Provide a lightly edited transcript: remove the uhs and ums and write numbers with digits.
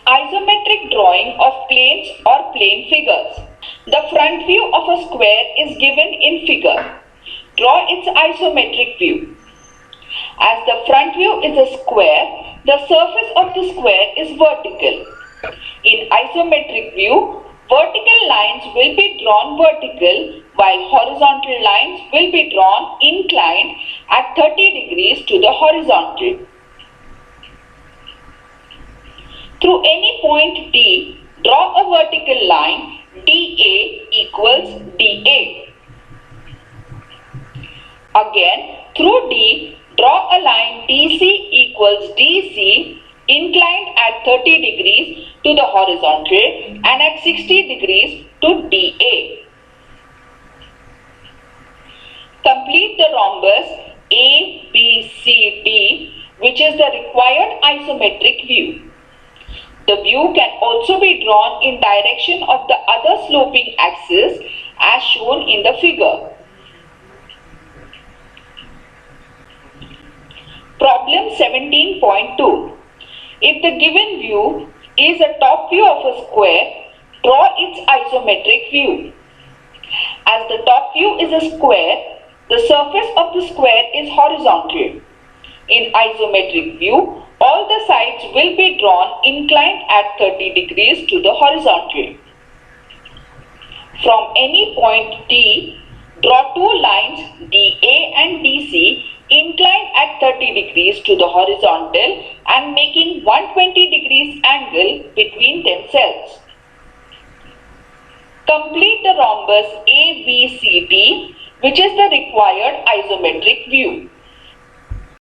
Isometric drawing of planes or plane figures. The front view of a square is given in figure. Draw its isometric view. As the front view is a square, the surface of the square is vertical. In isometric view, vertical lines will be drawn vertical while horizontal lines will be drawn inclined at 30 degrees to the horizontal. Through any point D, draw a vertical line DA equals DA. Again, through D, draw a line DC equals DC inclined at 30 degrees to the horizontal and at 60 degrees to DA. Complete the rhombus ABCD, which is the required isometric view. The view can also be drawn in direction of the other sloping axis as shown in the figure. Problem 17.2. If the given view is a top view of a square, draw its isometric view. As the top view is a square, the surface of the square is horizontal. In isometric view, all the sides will be drawn inclined at 30 degrees to the horizontal. From any point D, draw two lines DA and DC inclined at 30 degrees to the horizontal and making 120 degrees angle between themselves. Complete the rhombus ABCD, which is the required isometric view.